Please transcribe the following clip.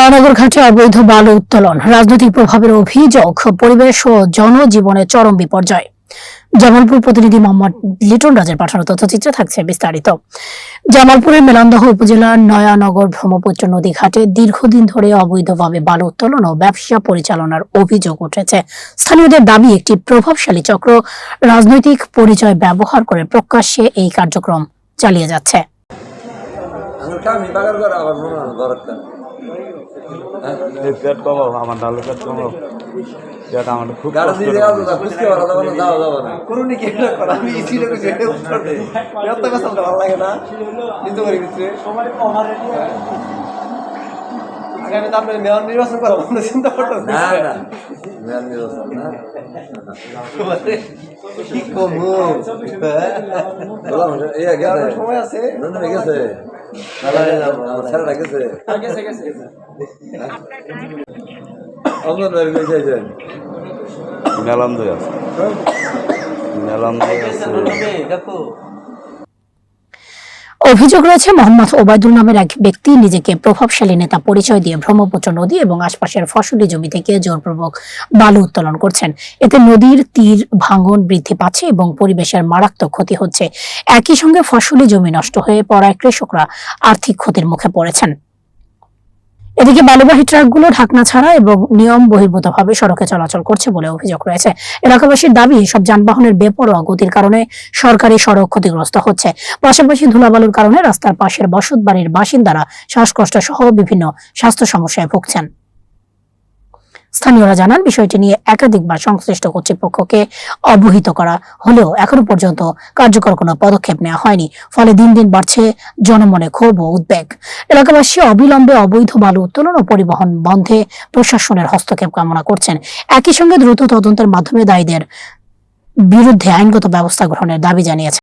নয়ানগর ঘাটে অবৈধ বালু উত্তোলন, রাজনৈতিক প্রভাবের অভিযোগ, পরিবেশ ও জনজীবনে চরম বিপর্যয়। জামালপুর প্রতিনিধি মোহাম্মদ লিটন রাজের পাঠানো তথ্যচিত্রে থাকছে বিস্তারিত। জামালপুরের মেলান্দহ উপজেলার নয়ানগর ব্রহ্মপুত্র নদী ঘাটে দীর্ঘদিন ধরে অবৈধভাবে বালু উত্তোলন ও ব্যবসা পরিচালনার অভিযোগ উঠেছে। স্থানীয়দের দাবি, একটি প্রভাবশালী চক্র রাজনৈতিক পরিচয় ব্যবহার করে প্রকাশ্যে এই কার্যক্রম চালিয়ে যাচ্ছে। নির্বাচন করা চিন্তা করতে সময় আছে অভিযোগ রয়েছে, মোহাম্মদ ওবায়দুল নামের এক ব্যক্তি নিজেকে প্রভাবশালী নেতা পরিচয় দিয়ে ব্রহ্মপুত্র নদী এবং আশপাশের ফসলি জমি থেকে জোরপূর্বক বালু উত্তোলন করছেন। এতে নদীর তীর ভাঙন বৃদ্ধি পাচ্ছে এবং পরিবেশের মারাত্মক ক্ষতি হচ্ছে। একই সঙ্গে ফসলি জমি নষ্ট হয়ে পড়ায় কৃষকরা আর্থিক ক্ষতির মুখে পড়েছেন। এদিকে বালুবাহী ট্রাকগুলো ঢাকনা ছাড়া এবং নিয়ম বহির্ভূতভাবে সড়কে চলাচল করছে বলে অভিযোগ রয়েছে। এলাকাবাসীর দাবি, সব যানবাহনের বেপরোয়া গতির কারণে সরকারি সড়ক ক্ষতিগ্রস্ত হচ্ছে। পাশাপাশি ধুলাবালুর কারণে রাস্তার পাশের বসতবাড়ির বাসিন্দারা শ্বাসকষ্ট সহ বিভিন্ন স্বাস্থ্য সমস্যায় ভুগছেন। স্থানীয়রা জানান, বিষয়টি নিয়ে একাধিকবার সংশ্লিষ্ট কর্তৃপক্ষকে অবহিত করা হলেও এখনো পর্যন্ত কার্যকর কোনো পদক্ষেপ নেওয়া হয়নি। ফলে দিন দিন বাড়ছে জনমনে ক্ষোভ ও উদ্বেগ। এলাকাবাসী অবিলম্বে অবৈধ বালু উত্তোলন ও পরিবহন বন্ধে প্রশাসনের হস্তক্ষেপ কামনা করছেন। একই সঙ্গে দ্রুত তদন্তের মাধ্যমে দায়ীদের বিরুদ্ধে আইনগত ব্যবস্থা গ্রহণের দাবি জানিয়েছেন।